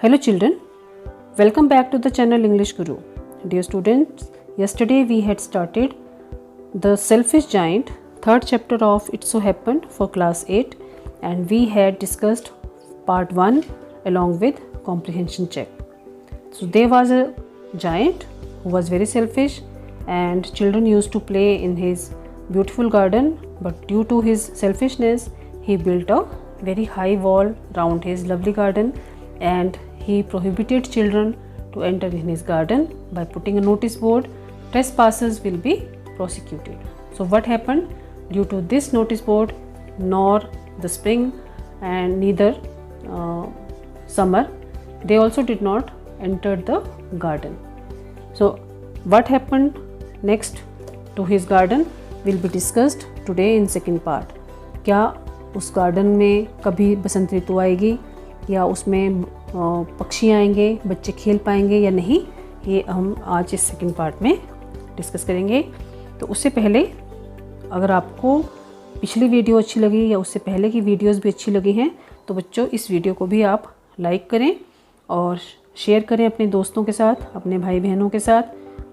Hello children, welcome back to the channel English Guru. Dear students, yesterday we had started the Selfish Giant, third chapter of It So Happened for class 8, and we had discussed part 1 along with comprehension check. So there was a giant who was very selfish and children used to play in his beautiful garden, but due to his selfishness he built a very high wall around his lovely garden and he prohibited children to enter in his garden by putting a notice board, trespassers will be prosecuted. So what happened? Due to this notice board, nor the spring and neither summer, they also did not enter the garden. So what happened next to his garden will be discussed today in second part. क्या उस garden में कभी बसंत ऋतु आएगी या उसमें पक्षी आएंगे, बच्चे खेल पाएंगे या नहीं, ये हम आज इस सेकंड पार्ट में डिस्कस करेंगे. तो उससे पहले अगर आपको पिछली वीडियो अच्छी लगी या उससे पहले की वीडियोस भी अच्छी लगी हैं तो बच्चों इस वीडियो को भी आप लाइक करें और शेयर करें अपने दोस्तों के साथ, अपने भाई बहनों के साथ,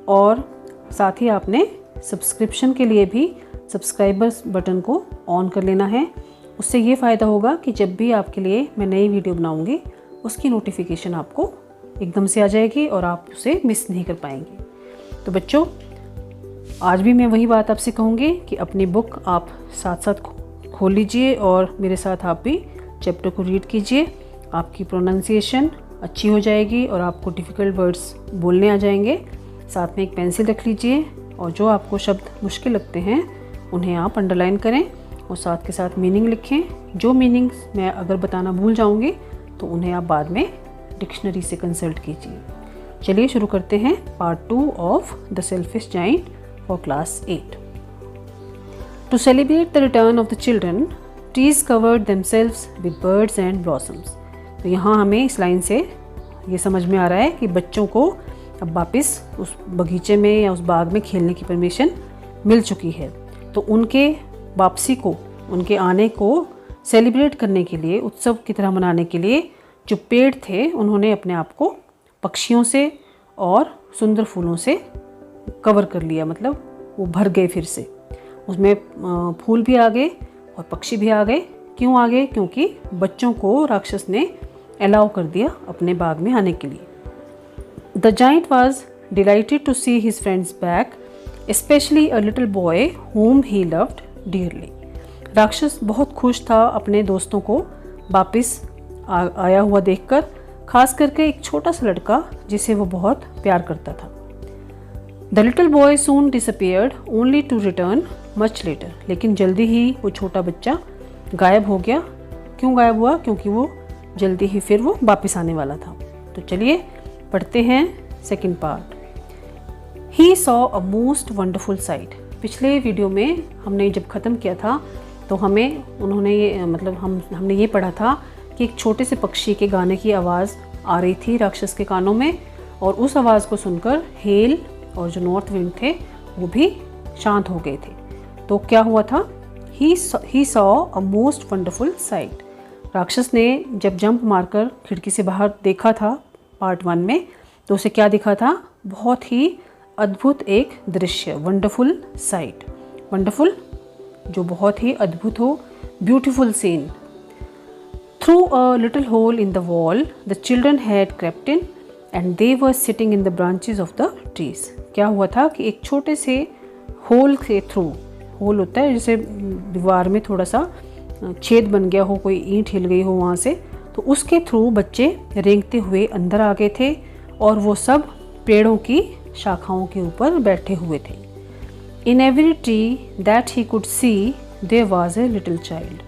और साथ ही आपने सब्सक्रिप्शन के लिए भी सब्सक्राइबर्स बटन को ऑन कर लेना है. उससे ये फ़ायदा होगा कि जब भी आपके लिए मैं नई वीडियो बनाऊंगी उसकी नोटिफिकेशन आपको एकदम से आ जाएगी और आप उसे मिस नहीं कर पाएंगे. तो बच्चों आज भी मैं वही बात आपसे कहूँगी कि अपनी बुक आप साथ साथ खोल लीजिए और मेरे साथ आप भी चैप्टर को रीड कीजिए. आपकी प्रोनाउंसिएशन अच्छी हो जाएगी और आपको डिफ़िकल्ट वर्ड्स बोलने आ जाएंगे. साथ में एक पेंसिल रख लीजिए और जो आपको शब्द मुश्किल लगते हैं उन्हें आप अंडरलाइन करें और साथ के साथ मीनिंग लिखें. जो मीनिंग्स मैं अगर बताना भूल जाऊंगी तो उन्हें आप बाद में डिक्शनरी से कंसल्ट कीजिए. चलिए शुरू करते हैं part 2 of the selfish giant for class 8. To celebrate the return of the children, trees covered themselves with birds and blossoms. तो यहाँ हमें इस लाइन से ये समझ में आ रहा है कि बच्चों को अब वापस उस बगीचे में या उस बाग में खेलने की परमिशन मिल चुकी है. तो उनके वापसी को, उनके आने को सेलिब्रेट करने के लिए, उत्सव की तरह मनाने के लिए जो पेड़ थे उन्होंने अपने आप को पक्षियों से और सुंदर फूलों से कवर कर लिया. मतलब वो भर गए फिर से, उसमें फूल भी आ गए और पक्षी भी आ गए. क्यों आ गए? क्योंकि बच्चों को राक्षस ने अलाउ कर दिया अपने बाग में आने के लिए. The giant was delighted to see his friends back, specially a little boy whom he loved dearly. राक्षस बहुत खुश था अपने दोस्तों को वापस आया हुआ देखकर, खास करके एक छोटा सा लड़का जिसे वो बहुत प्यार करता था. The little boy soon disappeared only to return much later. लेकिन जल्दी ही वो छोटा बच्चा गायब हो गया. क्यों गायब हुआ? क्योंकि वो जल्दी ही फिर वो वापस आने वाला था. तो चलिए पढ़ते हैं second part. He saw a most wonderful sight. पिछले वीडियो में हमने जब ख़त्म किया था तो हमें उन्होंने ये हमने ये पढ़ा था कि एक छोटे से पक्षी के गाने की आवाज़ आ रही थी राक्षस के कानों में, और उस आवाज़ को सुनकर हेल और जो नॉर्थ विंड थे वो भी शांत हो गए थे. तो क्या हुआ था? He saw a most wonderful sight. राक्षस ने जब जंप मारकर खिड़की से बाहर देखा था पार्ट 1 में, तो उसे क्या दिखा था? बहुत ही अद्भुत एक दृश्य. Wonderful site. वंडरफुल जो बहुत ही अद्भुत हो. Beautiful scene. Through a little hole in the wall the children had crept in and they were sitting in the branches of the trees. क्या हुआ था कि एक छोटे से होल के थ्रू, होल होता है जैसे दीवार में थोड़ा सा छेद बन गया हो, कोई ईंट हिल गई हो वहाँ से, तो उसके थ्रू बच्चे रेंगते हुए अंदर आ गए थे और वो सब पेड़ों की शाखाओं के ऊपर बैठे हुए थे. In every tree that he could see there was a little child.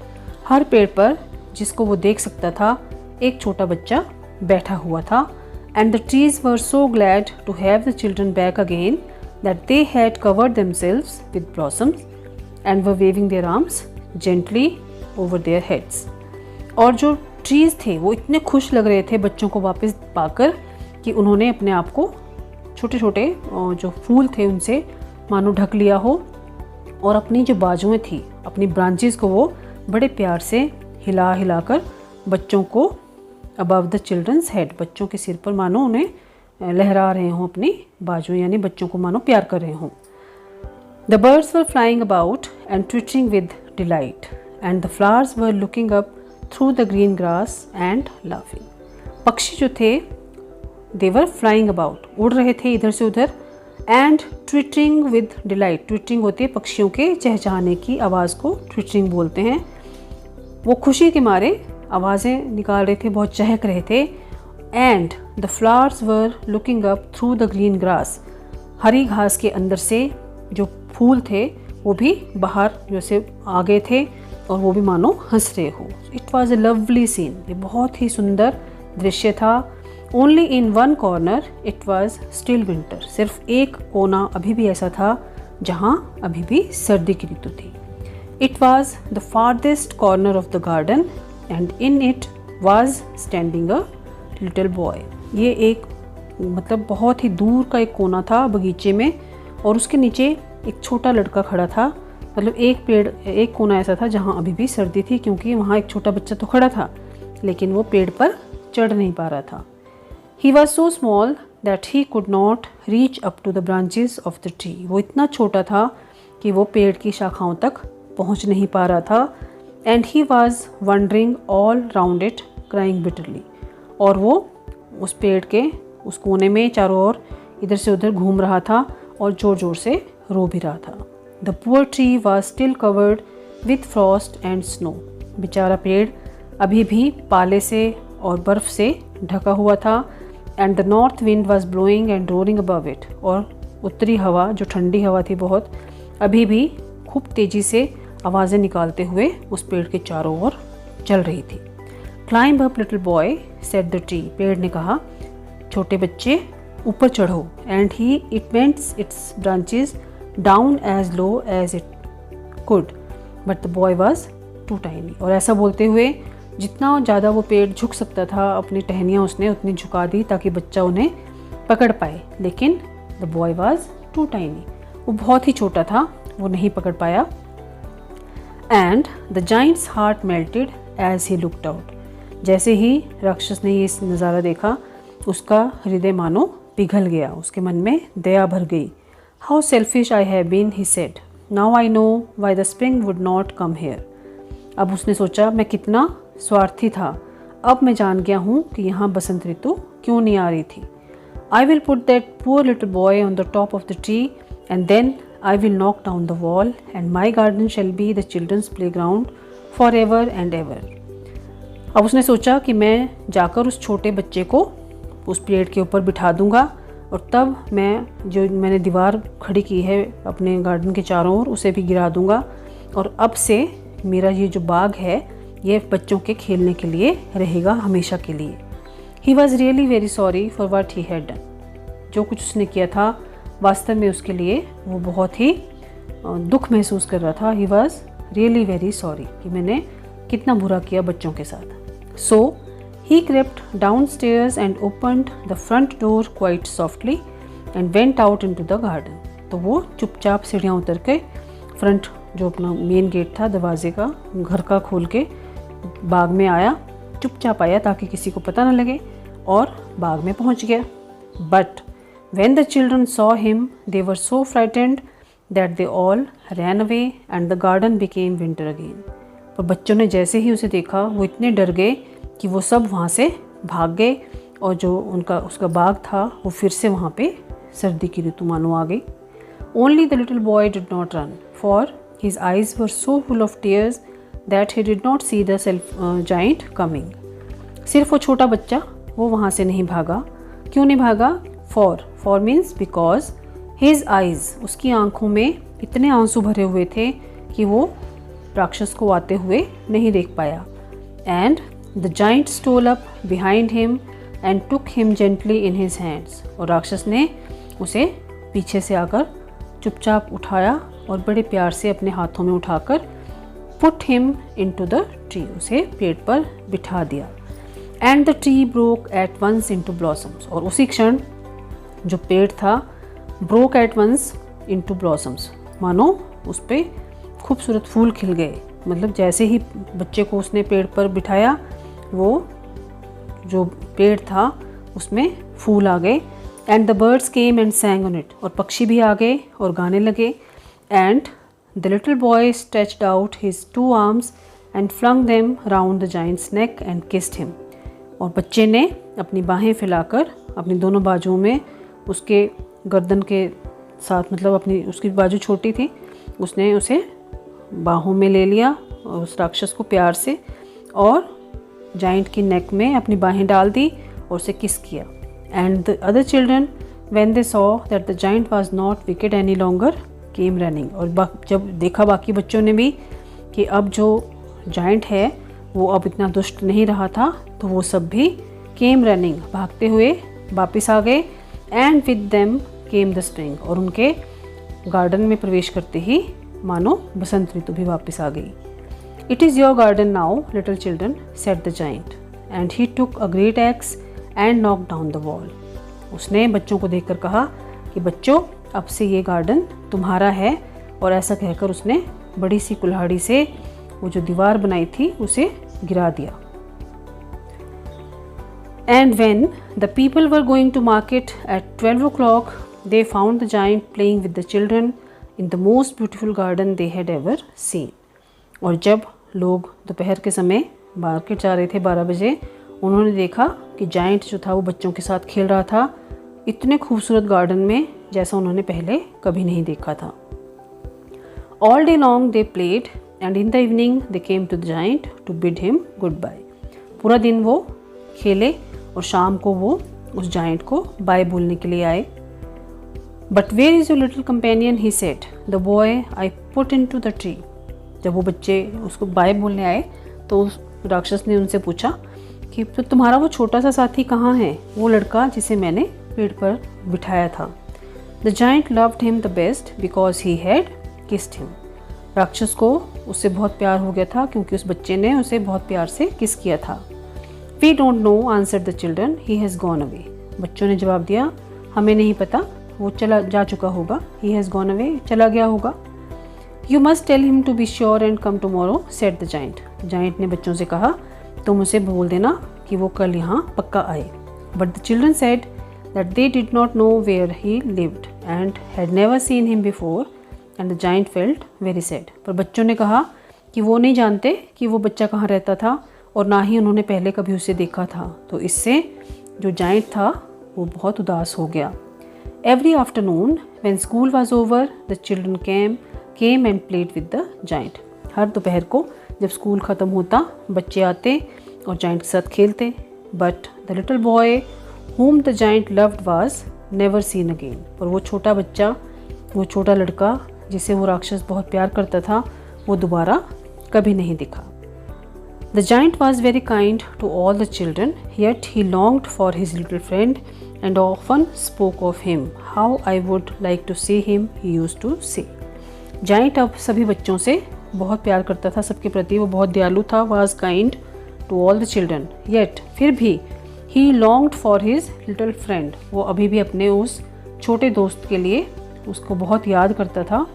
हर पेड़ पर जिसको वो देख सकता था एक छोटा बच्चा बैठा हुआ था. And the trees were so glad to have the children back again that they had covered themselves with blossoms and were waving their arms gently over their heads. और जो ट्रीज थे वो इतने खुश लग रहे थे बच्चों को वापस पाकर कि उन्होंने अपने आप को छोटे छोटे जो फूल थे उनसे मानो ढक लिया हो और अपनी जो बाजुएं थी, अपनी ब्रांचेस को वो बड़े प्यार से हिला हिलाकर बच्चों को above the children's head, बच्चों के सिर पर मानो उन्हें लहरा रहे हों अपनी बाजू, यानी बच्चों को मानो प्यार कर रहे हों. The birds were flying about and twittering with delight, and the flowers were looking up through the green grass and laughing. पक्षी जो थे they were flying about, उड़ रहे थे इधर से उधर, and twittering with delight, twittering होती है पक्षियों के चहचहाने की आवाज़ को twittering बोलते हैं. वो खुशी के मारे आवाज़ें निकाल रहे थे, बहुत चहक रहे थे. And the flowers were looking up through the green grass, हरी घास के अंदर से जो फूल थे वो भी बाहर जैसे आ गए थे और वो भी मानो हंस रहे हो. It was a lovely scene, ये बहुत ही सुंदर दृश्य था. Only in one corner it was still winter, सिर्फ एक कोना अभी भी ऐसा था जहाँ अभी भी सर्दी की ऋतु थी. It was the farthest corner of the garden and in it was standing a little boy. ये एक मतलब बहुत ही दूर का एक कोना था बगीचे में, और उसके नीचे एक छोटा लड़का खड़ा था. मतलब एक कोना ऐसा था जहाँ अभी भी सर्दी थी, क्योंकि वहाँ एक छोटा बच्चा तो खड़ा था लेकिन वो पेड़ पर चढ़ नहीं पा रहा था. He was so small that he could not reach up to the branches of the tree. वो इतना छोटा था कि वो पेड़ की शाखाओं तक पहुँच नहीं पा रहा था. And he was wandering all round it, crying bitterly. और वो उस पेड़ के उस कोने में चारों ओर इधर से उधर घूम रहा था और ज़ोर ज़ोर से रो भी रहा था. The poor tree was still covered with frost and snow. बेचारा पेड़ अभी भी पाले से और बर्फ़ से ढका हुआ था. And the north wind was blowing and roaring above it. और उत्तरी हवा, जो ठंडी हवा थी बहुत, अभी भी खूब तेज़ी से आवाज़ें निकालते हुए उस पेड़ के चारों ओर चल रही थी. Climb up little boy, said the tree. पेड़ ने कहा, छोटे बच्चे ऊपर चढ़ो. And it bent its branches down as low as it could, but the boy was too tiny. और ऐसा बोलते हुए जितना ज़्यादा वो पेड़ झुक सकता था, अपनी टहनियाँ उसने उतनी झुका दी ताकि बच्चा उन्हें पकड़ पाए. लेकिन the boy was too tiny, वो बहुत ही छोटा था, वो नहीं पकड़ पाया. And the giant's heart melted as he looked out. जैसे ही राक्षस ने ये नज़ारा देखा, उसका हृदय मानो पिघल गया, उसके मन में दया भर गई. How selfish I have been, he said. Now I know why the spring would not come here. अब उसने सोचा, मैं कितना स्वार्थी था, अब मैं जान गया हूँ कि यहाँ बसंत ऋतु क्यों नहीं आ रही थी. I will put that poor little boy on the top of the tree and then I will knock down the wall and my garden shall be the children's playground forever and ever. अब उसने सोचा कि मैं जाकर उस छोटे बच्चे को उस पेड़ के ऊपर बिठा दूंगा और तब मैं जो मैंने दीवार खड़ी की है अपने गार्डन के चारों ओर उसे भी गिरा दूंगा, और अब से मेरा ये जो बाग है ये बच्चों के खेलने के लिए रहेगा हमेशा के लिए. He was really very sorry for what he had done. जो कुछ उसने किया था वास्तव में उसके लिए वो बहुत ही दुख महसूस कर रहा था. He was really very sorry कि मैंने कितना बुरा किया बच्चों के साथ. So he crept downstairs and opened the front door quite softly and went out into the garden. तो वो चुपचाप सीढ़ियाँ उतर के फ्रंट जो अपना मेन गेट था दरवाजे का घर का खोल के बाग में आया, चुपचाप आया ताकि किसी को पता न लगे, और बाग में पहुंच गया. But when the children saw him, they were so frightened that they all ran away and the garden became winter again. पर बच्चों ने जैसे ही उसे देखा वो इतने डर गए कि वो सब वहाँ से भाग गए, और जो उसका बाग था वो फिर से वहाँ पे सर्दी की ऋतु मानो आ गई. Only the little boy did not run, for his eyes were so full of tears that he did not see the giant coming. सिर्फ वो छोटा बच्चा वो वहाँ से नहीं भागा. क्यों नहीं भागा? For means because his eyes, उसकी आँखों में इतने आंसू भरे हुए थे कि वो राक्षस को आते हुए नहीं देख पाया. And the giant stole up behind him and took him gently in his hands. और राक्षस ने उसे पीछे से आकर चुपचाप उठाया और बड़े प्यार से अपने हाथों में उठाकर put him into the tree, उसे पेड़ पर बिठा दिया. And the tree broke at once into blossoms. और उसी क्षण जो पेड़ था broke at once into blossoms, मानो उस पे खूबसूरत फूल खिल गए. मतलब जैसे ही बच्चे को उसने पेड़ पर बिठाया वो जो पेड़ था उसमें फूल आ गए। And the birds came and sang on it, और पक्षी भी आ गए और गाने लगे। And the little boy stretched out his 2 arms and flung them round the giant's neck and kissed him, और बच्चे ने अपनी बाहें फैलाकर अपनी दोनों बाजुओं में उसके गर्दन के साथ, मतलब अपनी उसकी बाजू छोटी थी, उसने उसे बाहों में ले लिया और उस राक्षस को प्यार से, और जाइंट की नेक में अपनी बाहें डाल दी और उसे किस किया। And the other children when they saw that the giant was not wicked any longer came running, और जब देखा बाकी बच्चों ने भी कि अब जो जाइंट है वो अब इतना दुष्ट नहीं रहा था, तो वो सब भी केम रनिंग, भागते हुए वापस आ गए। And with them came the spring, और उनके गार्डन में प्रवेश करते ही मानो बसंत ऋतु भी वापस आ गई। It is your garden now little children said the giant, and he took a great x and knock down the wall. उसने बच्चों को देखकर कहा कि बच्चों, अब से ये गार्डन तुम्हारा है, और ऐसा कहकर उसने बड़ी सी कुल्हाड़ी से वो जो दीवार बनाई थी उसे गिरा दिया। And when the people were going to market at 12 o'clock they found the giant playing with the children in the most beautiful garden they had ever seen। और जब लोग दोपहर के समय मार्केट जा रहे थे 12 बजे, उन्होंने देखा कि जाइंट जो था वो बच्चों के साथ खेल रहा था इतने खूबसूरत गार्डन में जैसा उन्होंने पहले कभी नहीं देखा था। All day long they played and in the evening they came to the giant to bid him goodbye। पूरा दिन वो खेले और शाम को वो उस जाइंट को बाय बोलने के लिए आए। But where is your little companion? he said, the boy I put into the tree। जब वो बच्चे उसको बाय बोलने आए तो उस राक्षस ने उनसे पूछा कि तो तुम्हारा वो छोटा सा साथी कहाँ है, वो लड़का जिसे मैंने पेड़ पर बिठाया था। The giant loved him the best because he had kissed him। राक्षस को उससे बहुत प्यार हो गया था क्योंकि उस बच्चे ने उसे बहुत प्यार से किस किया था। We don't know, answered the children, he has gone away। बच्चों ने जवाब दिया, हमें नहीं पता, वो चला जा चुका होगा। He has gone away, चला गया होगा। You must tell him to be sure and come tomorrow, said the giant। Giant ने बच्चों से कहा, तुम उसे बोल देना कि वो कल यहाँ पक्का आए। But the children said that they did not know where he lived and had never seen him before, and the giant felt very sad। पर बच्चों ने कहा कि वो नहीं जानते कि वो बच्चा कहाँ रहता था और ना ही उन्होंने पहले कभी उसे देखा था, तो इससे जो जाइंट था वो बहुत उदास हो गया। Every afternoon when school was over, the children came and played with the giant। हर दोपहर को जब स्कूल ख़त्म होता बच्चे आते और जाइंट के साथ खेलते। But the little boy whom the giant loved was never seen again। और वो छोटा बच्चा, वो छोटा लड़का जिसे वो राक्षस बहुत प्यार करता था, वो दोबारा कभी नहीं दिखा। The giant was very kind to all the children, yet he longed for his little friend and often spoke of him। How I would like to see him, he used to say। Giant अब सभी बच्चों से बहुत प्यार करता था, सबके प्रति वो बहुत दयालु था। was kind to all the children, yet फिर भी he longed for his little friend। वो अभी भी अपने उस छोटे दोस्त के लिए उसको बहुत याद करता था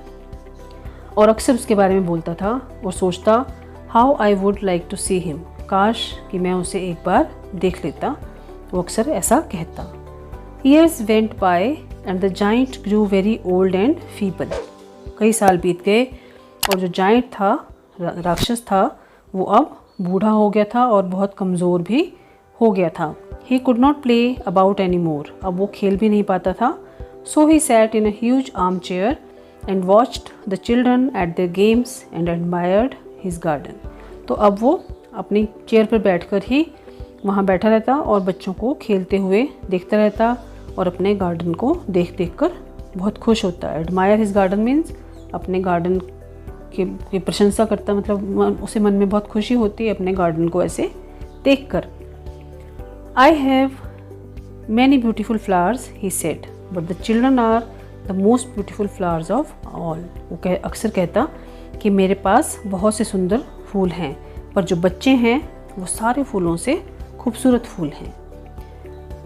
और अक्सर उसके बारे में बोलता था और सोचता, how I would like to see him, काश कि मैं उसे एक बार देख लेता, वो अक्सर ऐसा कहता। Years went by and the giant grew very old and feeble. कई साल बीत गए और जो जाइंट था, राक्षस था, वो अब बूढ़ा हो गया था और बहुत कमज़ोर भी हो गया था। He could not play about any more, अब वो खेल भी नहीं पाता था। So he sat in a huge armchair and watched the children at their games and admired his garden. तो अब वो अपनी चेयर पर बैठकर ही वहाँ बैठा रहता और बच्चों को खेलते हुए देखता रहता और अपने गार्डन को देख देख कर बहुत खुश होता। एडमायर हिज गार्डन मीन्स अपने गार्डन की प्रशंसा करता, मतलब उसे मन में बहुत खुशी होती है अपने गार्डन को ऐसे देख कर। I have many beautiful flowers, he said, but the children are the most beautiful flowers of all. वो अक्सर कहता कि मेरे पास बहुत से सुंदर फूल हैं, पर जो बच्चे हैं वो सारे फूलों से खूबसूरत फूल हैं।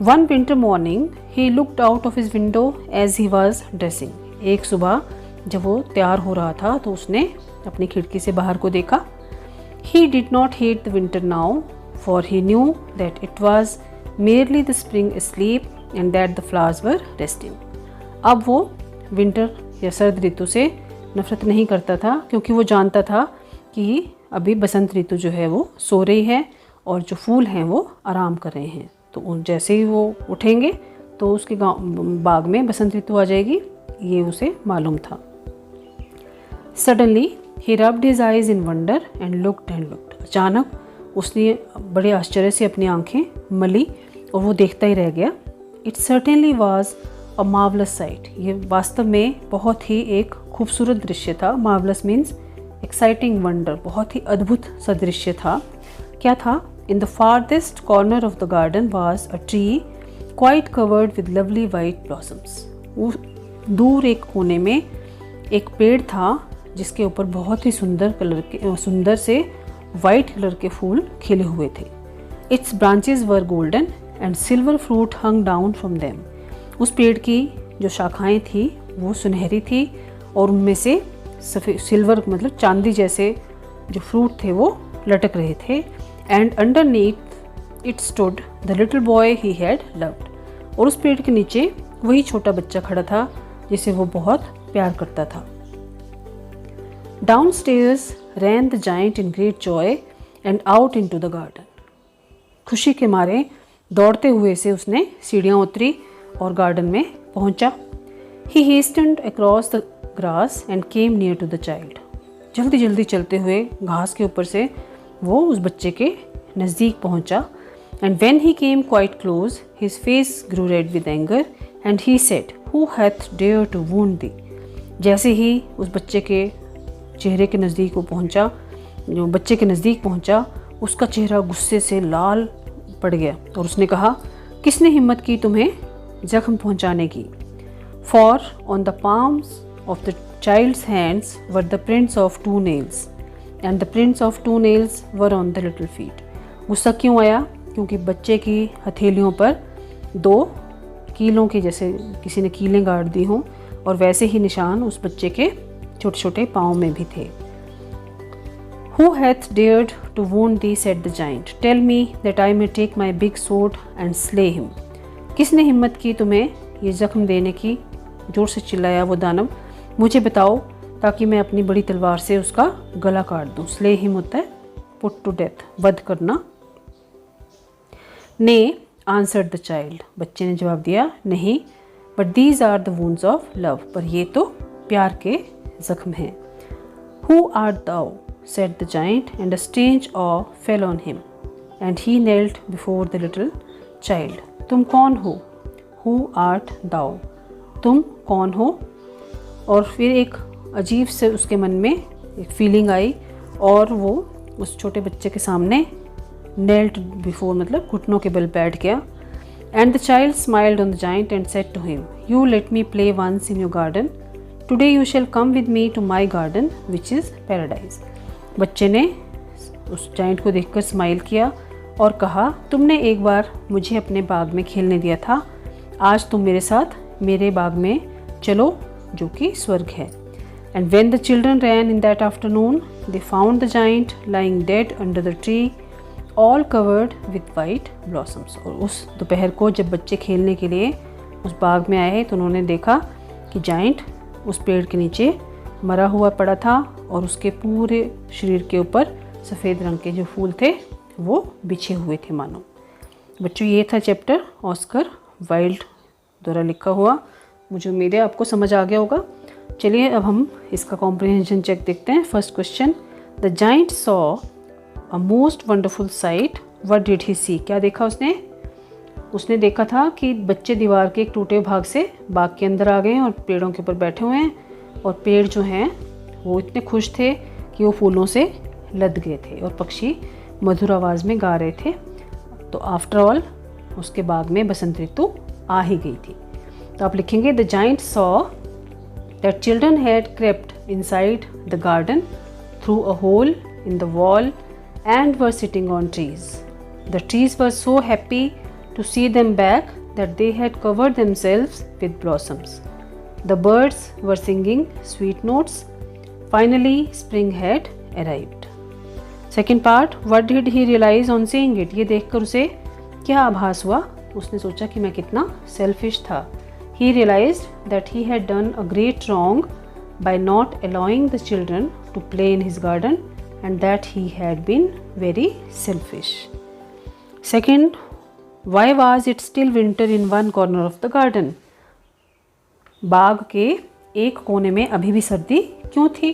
One winter morning he looked out of his window as he was dressing. एक सुबह जब वो तैयार हो रहा था तो उसने अपनी खिड़की से बाहर को देखा। He did not hate the winter now for he knew that it was merely the spring asleep and that the flowers were resting. अब वो विंटर या सर्द ऋतु से नफरत नहीं करता था, क्योंकि वो जानता था कि अभी बसंत ऋतु जो है वो सो रही है और जो फूल हैं वो आराम कर रहे हैं। तो जैसे ही वो उठेंगे तो उसके बाग में बसंत ऋतु आ जाएगी, ये उसे मालूम था। Suddenly he rubbed his eyes in wonder and looked and looked. अचानक उसने बड़े आश्चर्य से अपनी आंखें मली और वो देखता ही रह गया। It certainly was a marvellous site. ये वास्तव में बहुत ही एक खूबसूरत दृश्य था। मार्वलस मीन्स एक्साइटिंग, वंडर, बहुत ही अद्भुत सा दृश्य था। क्या था? In the farthest corner of the garden was a tree quite covered with lovely white blossoms. वो दूर एक कोने में एक पेड़ था जिसके ऊपर बहुत ही सुंदर से वाइट कलर के फूल खिले हुए थे। It's branches were golden and silver fruit hung down from them. उस पेड़ की जो शाखाएं थी वो सुनहरी थी और उनमें से सफ़ेद सिल्वर मतलब चांदी जैसे जो फ्रूट थे वो लटक रहे थे। And underneath it stood the little boy he had loved. और उस पेड़ के नीचे वही छोटा बच्चा खड़ा था जिसे वो बहुत प्यार करता था। Downstairs ran the giant in great joy and out into the garden. खुशी के मारे दौड़ते हुए से उसने सीढ़ियाँ उतरी और गार्डन में पहुंचा। He hastened across the grass and came near to the child. जल्दी जल्दी चलते हुए घास के ऊपर से वो उस बच्चे के नज़दीक पहुंचा। And when he came quite close, his face grew red with anger and he said, Who hath dared to wound thee? जैसे ही उस बच्चे के चेहरे के नज़दीक वो पहुंचा, जो बच्चे के नज़दीक पहुंचा, उसका चेहरा गुस्से से लाल पड़ गया और उसने कहा, किसने हिम्मत की तुम्हें जख्म पहुंचाने की? For on the palms of the child's hands were the prints of 2 nails and the prints of 2 nails were on the little feet. गुस्सा क्यों आया? क्योंकि बच्चे की हथेलियों पर 2 कीलों की, जैसे किसी ने कीलें गाड़ दी हों, और वैसे ही निशान उस बच्चे के छोटे छोटे पाँव में भी थे। Who hath dared to wound thee, said the giant. Tell me that I may take my big sword and slay him. किसने हिम्मत की तुम्हें ये जख्म देने की? जोर से चिल्लाया वो दानव। मुझे बताओ ताकि मैं अपनी बड़ी तलवार से उसका गला काट दूं। Slay him होता है put to death, वध करना। Nay, answered the child. बच्चे ने जवाब दिया, नहीं, but these are the wounds of love. पर ये तो प्यार के जख्म हैं। Who art thou? said the giant, and a strange awe fell on him, and he knelt before the little child. तुम कौन हो? Who art thou? तुम कौन हो? और फिर एक अजीब से उसके मन में एक फीलिंग आई और वो उस छोटे बच्चे के सामने knelt before मतलब घुटनों के बल बैठ गया। And the child smiled on the giant and said to him, You let me play once in your garden. Today you shall come with me to my garden, which is paradise. बच्चे ने उस giant को देखकर smile किया और कहा, तुमने एक बार मुझे अपने बाग में खेलने दिया था, आज तुम मेरे साथ मेरे बाग में चलो जो कि स्वर्ग है। And when the children ran in that afternoon, they found the giant lying dead under the tree, all covered with white blossoms. और उस दोपहर को जब बच्चे खेलने के लिए उस बाग में आए तो उन्होंने देखा कि जाइंट उस पेड़ के नीचे मरा हुआ पड़ा था और उसके पूरे शरीर के ऊपर सफ़ेद रंग के जो फूल थे वो बिछे हुए थे मानो। बच्चों, ये था चैप्टर ऑस्कर वाइल्ड द्वारा लिखा हुआ। मुझे उम्मीद है आपको समझ आ गया होगा। चलिए अब हम इसका कॉम्प्रिहेंशन चेक देखते हैं। First question, the giant saw a most wonderful sight, what did he see? क्या देखा उसने? उसने देखा था कि बच्चे दीवार के एक टूटे भाग से बाग के अंदर आ गए और पेड़ों के ऊपर बैठे हुए हैं और पेड़ जो हैं वो इतने खुश थे कि वो फूलों से लद गए थे और पक्षी मधुर आवाज़ में गा रहे थे। तो आफ्टर ऑल उसके बाग में बसंत ऋतु आ ही गई थी। तो आप लिखेंगे, the giant saw that children had crept inside the garden through a hole in the wall and were sitting on trees. The trees were so happy to see them back that they had covered themselves with blossoms. The birds were singing sweet notes. Finally, spring had arrived. Second part, what did he realise on seeing it, ये देखकर उसे क्या आभास हुआ, उसने सोचा कि मैं कितना सेल्फिश था। He realised that he had done a great wrong by not allowing the children to play in his garden and that he had been very selfish. Second, why was it still winter in one corner of the garden? बाग के एक कोने में अभी भी सर्दी क्यों थी?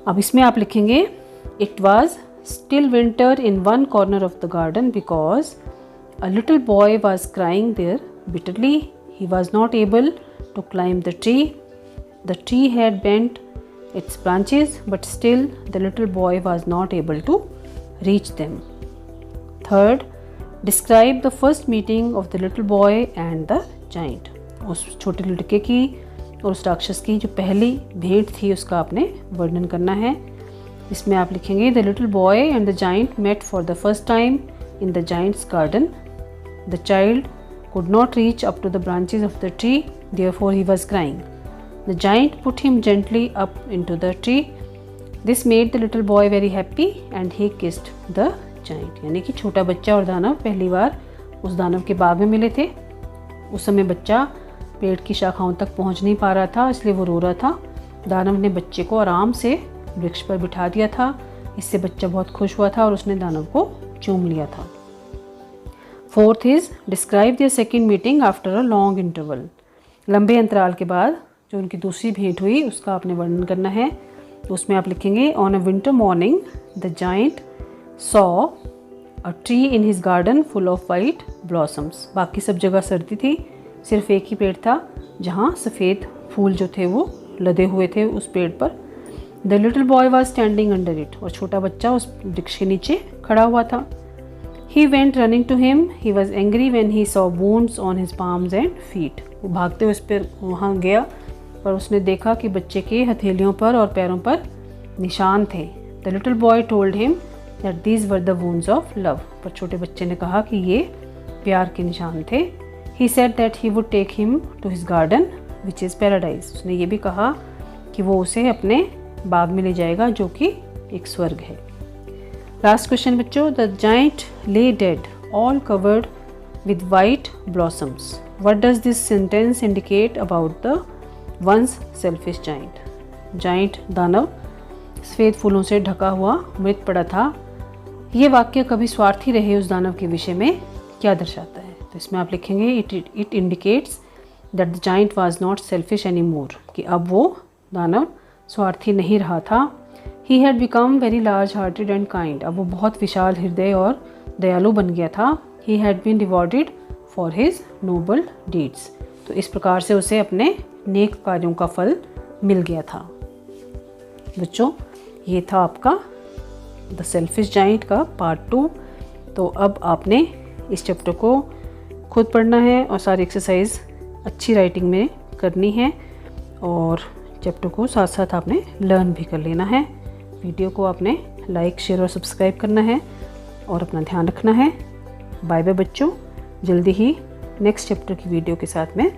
अब इसमें आप लिखेंगे it was still winter in one corner of the garden because a little boy was crying there bitterly. He was not able to climb the tree. The tree had bent its branches, but still the little boy was not able to reach them. Third, describe the first meeting of the little boy and the giant. उस छोटे लड़के की और उस राक्षस की जो पहली भेंट थी उसका आपने वर्णन करना है। इसमें आप लिखेंगे the little boy and the giant met for the first time in the giant's garden. The child could not reach up to the branches of the tree, therefore he was crying. The giant put him gently up into the tree. This made the little boy very happy and he kissed the giant. यानी कि छोटा बच्चा और दानव पहली बार उस दानव के बाग में मिले थे। उस समय बच्चा पेड़ की शाखाओं तक पहुंच नहीं पा रहा था, इसलिए वो रो रहा था। दानव ने बच्चे को आराम से वृक्ष पर बिठा दिया था। इससे बच्चा बहुत खुश हुआ था और उसने दानव को चूम लिया था। Fourth is describe their second meeting after a long interval. लंबे अंतराल के बाद जो उनकी दूसरी भेंट हुई उसका आपने वर्णन करना है। तो उसमें आप लिखेंगे on a winter morning the giant saw a tree in his garden full of white blossoms. बाकी सब जगह सर्दी थी, सिर्फ एक ही पेड़ था जहाँ सफ़ेद फूल जो थे वो लदे हुए थे उस पेड़ पर। The little boy was standing under it, और छोटा बच्चा उस वृक्ष के नीचे खड़ा हुआ था। He went running to him, he was angry when he saw wounds on his palms and feet. वो भागते हुए उस पर वहाँ गया पर उसने देखा कि बच्चे के हथेलियों पर और पैरों पर निशान थे। The little boy told him that these were the wounds of love. पर छोटे बच्चे ने कहा कि ये प्यार के निशान थे। He said that he would take him to his garden which is paradise. उसने ये भी कहा कि वो उसे अपने बाग में ले जाएगा जो कि एक स्वर्ग है। लास्ट क्वेश्चन बच्चों, द जाइंट ले dead all covered with white blossoms. What does this sentence indicate about the ones selfish giant. Giant दानव सफ़ेद फूलों से ढका हुआ मृत पड़ा था। ये वाक्य कभी स्वार्थी रहे उस दानव के विषय में क्या दर्शाता है? तो इसमें आप लिखेंगे it indicates that the giant was not selfish any more, कि अब वो दानव स्वार्थी नहीं रहा था। He had become very large hearted and kind. अब वो बहुत विशाल हृदय और दयालु बन गया था। He had been rewarded for his noble deeds. तो इस प्रकार से उसे अपने नेक कार्यों का फल मिल गया था। बच्चों, ये था आपका द सेल्फिश जाइंट का पार्ट 2। तो अब आपने इस चैप्टर को खुद पढ़ना है और सारी एक्सरसाइज अच्छी राइटिंग में करनी है और चैप्टर को साथ साथ आपने लर्न भी कर लेना है। वीडियो को आपने लाइक, शेयर और सब्सक्राइब करना है और अपना ध्यान रखना है। बाय बाय बच्चों, जल्दी ही नेक्स्ट चैप्टर की वीडियो के साथ में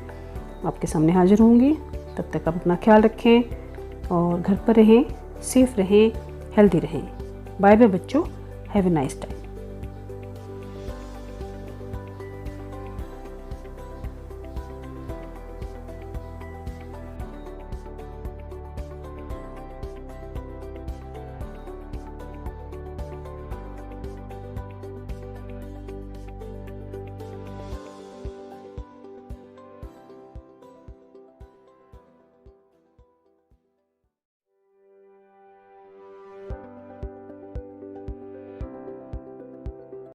आपके सामने हाजिर होंगी। तब तक आप अपना ख्याल रखें और घर पर रहें, सेफ रहें, हेल्दी रहें। बाय बाय बच्चों, हैव ए नाइस टाइम।